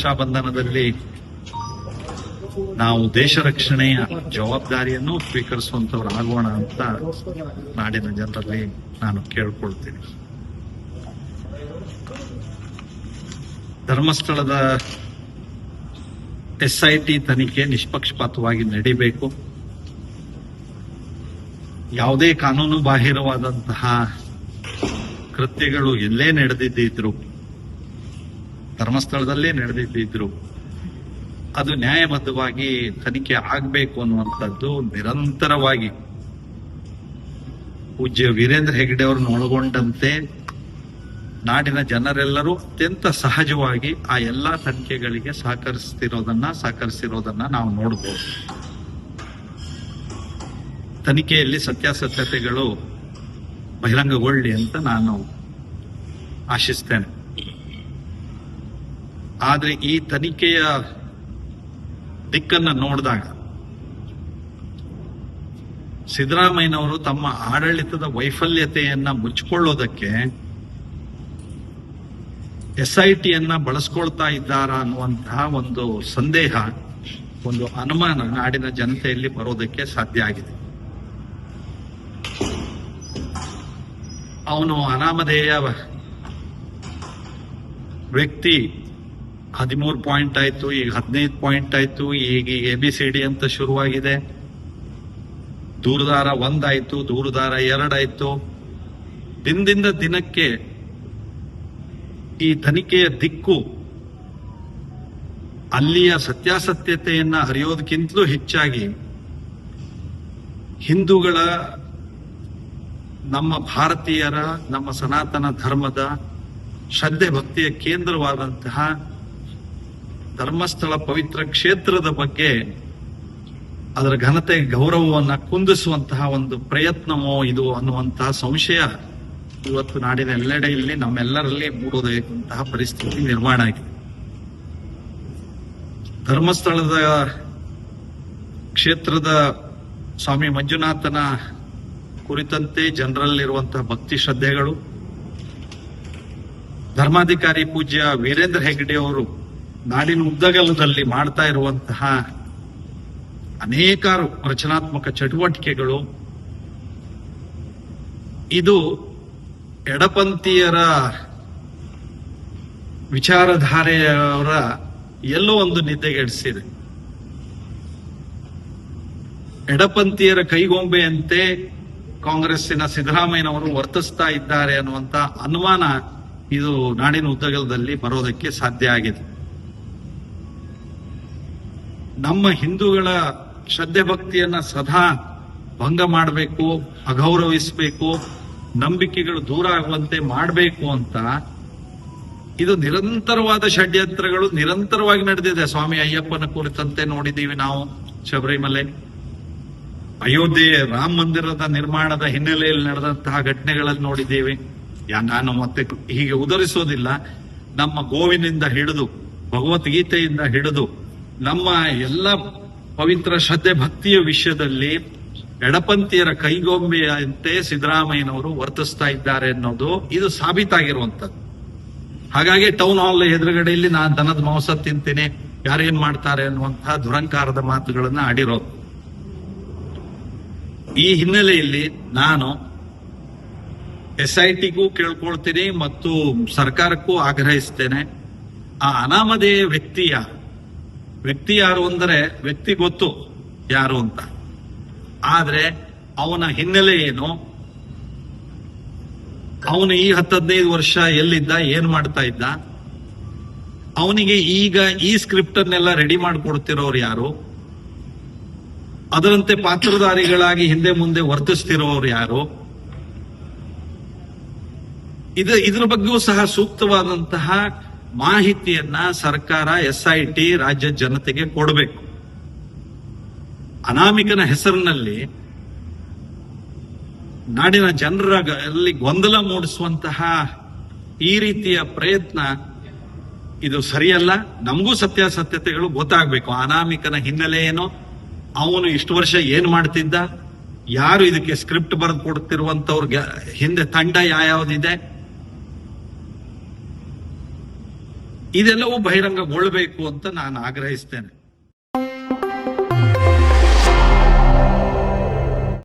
ರಕ್ಷಾಬಂಧನದಲ್ಲಿ ನಾವು ದೇಶ ರಕ್ಷಣೆಯ ಜವಾಬ್ದಾರಿಯನ್ನು ಸ್ವೀಕರಿಸುವಂತವರಾಗೋಣ ಅಂತ ನಾಡಿನ ಜನರಲ್ಲಿ ನಾನು ಕೇಳ್ಕೊಳ್ತೀನಿ. ಧರ್ಮಸ್ಥಳದ SIT ತನಿಖೆ ನಿಷ್ಪಕ್ಷಪಾತವಾಗಿ ನಡೀಬೇಕು. ಯಾವುದೇ ಕಾನೂನು ಬಾಹಿರವಾದಂತಹ ಕೃತ್ಯಗಳು ಎಲ್ಲೇ ನಡೆದಿದ್ದಿದ್ರು, ಧರ್ಮಸ್ಥಳದಲ್ಲೇ ನಡೆದಿದ್ದಿದ್ರು, ಅದು ನ್ಯಾಯಬದ್ಧವಾಗಿ ತನಿಖೆ ಆಗಬೇಕು ಅನ್ನುವಂಥದ್ದು ನಿರಂತರವಾಗಿ ಪೂಜ್ಯ ವೀರೇಂದ್ರ ಹೆಗ್ಗಡೆ ಅವರನ್ನು ಒಳಗೊಂಡಂತೆ ನಾಡಿನ ಜನರೆಲ್ಲರೂ ಅತ್ಯಂತ ಸಹಜವಾಗಿ ಆ ಎಲ್ಲಾ ತನಿಖೆಗಳಿಗೆ ಸಹಕರಿಸಿರೋದನ್ನ ನಾವು ನೋಡಬಹುದು. ತನಿಖೆಯಲ್ಲಿ ಸತ್ಯಾಸತ್ಯತೆಗಳು ಬಹಿರಂಗಗೊಳ್ಳಿ ಅಂತ ನಾನು ಆಶಿಸ್ತೇನೆ. ಆದ್ರೆ ಈ ತನಿಖೆಯ ದಿಕ್ಕನ್ನ ನೋಡಿದಾಗ ಸಿದ್ದರಾಮಯ್ಯನವರು ತಮ್ಮ ಆಡಳಿತದ ವೈಫಲ್ಯತೆಯನ್ನ ಮುಚ್ಚಿಕೊಳ್ಳೋದಕ್ಕೆ SITಯನ್ನ ಬಳಸ್ಕೊಳ್ತಾ ಇದ್ದಾರಾ ಅನ್ನುವಂತಹ ಒಂದು ಸಂದೇಹ, ಒಂದು ಅನುಮಾನ ನಾಡಿನ ಜನತೆಯಲ್ಲಿ ಬರೋದಕ್ಕೆ ಸಾಧ್ಯ ಆಗಿದೆ. ಅವನು ಅನಾಮಧೇಯ ವ್ಯಕ್ತಿ 13 ಪಾಯಿಂಟ್ ಆಯ್ತು, ಈಗ 15 ಪಾಯಿಂಟ್ ಆಯ್ತು, ಈಗ ABCD ಅಂತ ಶುರುವಾಗಿದೆ. ದೂರದಾರ 1 ಆಯ್ತು, ದೂರದಾರ 2 ಆಯ್ತು. ದಿನದಿಂದ ದಿನಕ್ಕೆ ಈ ತನಿಖೆಯ ದಿಕ್ಕು ಅಲ್ಲಿಯ ಸತ್ಯಾಸತ್ಯತೆಯನ್ನ ಅರಿಯೋದಕ್ಕಿಂತಲೂ ಹೆಚ್ಚಾಗಿ ಹಿಂದೂಗಳ, ನಮ್ಮ ಭಾರತೀಯರ, ನಮ್ಮ ಸನಾತನ ಧರ್ಮದ ಶ್ರದ್ಧೆ ಭಕ್ತಿಯ ಕೇಂದ್ರವಾದಂತಹ ಧರ್ಮಸ್ಥಳ ಪವಿತ್ರ ಕ್ಷೇತ್ರದ ಬಗ್ಗೆ ಅದರ ಘನತೆ ಗೌರವವನ್ನ ಕುಂದಿಸುವಂತಹ ಒಂದು ಪ್ರಯತ್ನವೋ ಇದು ಅನ್ನುವಂತಹ ಸಂಶಯ ಇವತ್ತು ನಾಡಿನ ಎಲ್ಲೆಡೆಯಲ್ಲಿ ನಮ್ಮೆಲ್ಲರಲ್ಲಿ ಮೂಡೋದಂತಹ ಪರಿಸ್ಥಿತಿ ನಿರ್ಮಾಣ ಆಗಿದೆ. ಧರ್ಮಸ್ಥಳದ ಕ್ಷೇತ್ರದ ಸ್ವಾಮಿ ಮಂಜುನಾಥನ ಕುರಿತಂತೆ ಜನರಲ್ಲಿರುವಂತಹ ಭಕ್ತಿ ಶ್ರದ್ಧೆಗಳು, ಧರ್ಮಾಧಿಕಾರಿ ಪೂಜ್ಯ ವೀರೇಂದ್ರ ಹೆಗ್ಗಡೆ ಅವರು ನಾಡಿನ ಉದ್ದಗಲದಲ್ಲಿ ಮಾಡ್ತಾ ಇರುವಂತಹ ಅನೇಕಾರು ರಚನಾತ್ಮಕ ಚಟುವಟಿಕೆಗಳು, ಇದು ಎಡಪಂಥೀಯರ ವಿಚಾರಧಾರೆಯವರ ಎಲ್ಲೋ ಒಂದು ನಿದ್ದೆಗೆಡಿಸಿದೆ. ಎಡಪಂಥೀಯರ ಕೈಗೊಂಬೆಯಂತೆ ಕಾಂಗ್ರೆಸ್ಸಿನ ಸಿದ್ದರಾಮಯ್ಯನವರು ವರ್ತಿಸ್ತಾ ಇದ್ದಾರೆ ಅನ್ನುವಂತ ಅನುಮಾನ ಇದು ನಾಡಿನ ಉದ್ದಗಲದಲ್ಲಿ ಬರೋದಕ್ಕೆ ಸಾಧ್ಯ ಆಗಿದೆ. ನಮ್ಮ ಹಿಂದೂಗಳ ಶ್ರದ್ಧೆ ಭಕ್ತಿಯನ್ನ ಸದಾ ಭಂಗ ಮಾಡಬೇಕು, ಅಗೌರವಿಸಬೇಕು, ನಂಬಿಕೆಗಳು ದೂರ ಆಗುವಂತೆ ಮಾಡಬೇಕು ಅಂತ ಇದು ನಿರಂತರವಾದ ಷಡ್ಯಂತ್ರಗಳು ನಿರಂತರವಾಗಿ ನಡೆದಿದೆ. ಸ್ವಾಮಿ ಅಯ್ಯಪ್ಪನ ಕುರಿತಂತೆ ನೋಡಿದ್ದೀವಿ ನಾವು, ಶಬರಿಮಲೆ, ಅಯೋಧ್ಯೆ ರಾಮ ಮಂದಿರದ ನಿರ್ಮಾಣದ ಹಿನ್ನೆಲೆಯಲ್ಲಿ ನಡೆದಂತಹ ಘಟನೆಗಳಲ್ಲಿ ನೋಡಿದ್ದೀವಿ. ನಾನು ಮತ್ತೆ ಹೀಗೆ ಉದರಿಸೋದಿಲ್ಲ. ನಮ್ಮ ಗೋವಿನಿಂದ ಹಿಡಿದು ಭಗವದ್ಗೀತೆಯಿಂದ ಹಿಡಿದು ನಮ್ಮ ಎಲ್ಲ ಪವಿತ್ರ ಶ್ರದ್ಧೆ ಭಕ್ತಿಯ ವಿಷಯದಲ್ಲಿ ಎಡಪಂಥೀಯರ ಕೈಗೊಂಬೆಯಂತೆ ಸಿದ್ದರಾಮಯ್ಯನವರು ವರ್ತಿಸ್ತಾ ಇದ್ದಾರೆ ಅನ್ನೋದು ಇದು ಸಾಬೀತಾಗಿರುವಂತದ್ದು. ಹಾಗಾಗಿ ಟೌನ್ ಹಾಲ್ ಎದುರುಗಡೆಯಲ್ಲಿ ನಾನು ದನದ ಮಾಂಸ ತಿಂತೀನಿ, ಯಾರೇನ್ ಮಾಡ್ತಾರೆ ಅನ್ನುವಂತಹ ದುರಂಕಾರದ ಮಾತುಗಳನ್ನ ಆಡಿರೋದು. ಈ ಹಿನ್ನೆಲೆಯಲ್ಲಿ ನಾನು SITಗೂ ಕೇಳ್ಕೊಳ್ತೀನಿ ಮತ್ತು ಸರ್ಕಾರಕ್ಕೂ ಆಗ್ರಹಿಸ್ತೇನೆ. ಆ ಅನಾಮಧೇಯ ವ್ಯಕ್ತಿ ಯಾರು ಅಂದರೆ ವ್ಯಕ್ತಿ ಗೊತ್ತು ಯಾರು ಅಂತ, ಆದ್ರೆ ಅವನ ಹಿನ್ನೆಲೆ ಏನು, ಅವನು ಈ 10-15 ವರ್ಷ ಎಲ್ಲಿದ್ದ, ಏನ್ ಮಾಡ್ತಾ ಇದ್ದ, ಅವನಿಗೆ ಈಗ ಈ ಸ್ಕ್ರಿಪ್ಟ್ ಅನ್ನೆಲ್ಲ ರೆಡಿ ಮಾಡಿಕೊಡ್ತಿರೋರು ಯಾರು, ಅದರಂತೆ ಪಾತ್ರಧಾರಿಗಳಾಗಿ ಹಿಂದೆ ಮುಂದೆ ವರ್ತಿಸ್ತಿರೋರು ಯಾರು, ಇದ್ರ ಬಗ್ಗೆಯೂ ಸಹ ಸೂಕ್ತವಾದಂತಹ ಮಾಹಿತಿಯನ್ನ ಸರ್ಕಾರ SIT ರಾಜ್ಯ ಜನತೆಗೆ ಕೊಡಬೇಕು. ಅನಾಮಿಕನ ಹೆಸರಿನಲ್ಲಿ ನಾಡಿನ ಜನರಲ್ಲಿ ಗೊಂದಲ ಮೂಡಿಸುವಂತಹ ಈ ರೀತಿಯ ಪ್ರಯತ್ನ ಇದು ಸರಿಯಲ್ಲ. ನಮಗೂ ಸತ್ಯಾಸತ್ಯತೆಗಳು ಗೊತ್ತಾಗಬೇಕು. ಅನಾಮಿಕನ ಹಿನ್ನೆಲೆ ಏನು, ಅವನು ಇಷ್ಟು ವರ್ಷ ಏನ್ ಮಾಡ್ತಿದ್ದ, ಯಾರು ಇದಕ್ಕೆ ಸ್ಕ್ರಿಪ್ಟ್ ಬರೆದು ಕೊಡ್ತಿರುವಂತವ್ರಿಗೆ ಹಿಂದೆ ತಂಡ ಯಾವ್ದಿದೆ, ಇದೆಲ್ಲವೂ ಬಹಿರಂಗಗೊಳ್ಳಬೇಕು ಅಂತ ನಾನು ಆಗ್ರಹಿಸ್ತೇನೆ.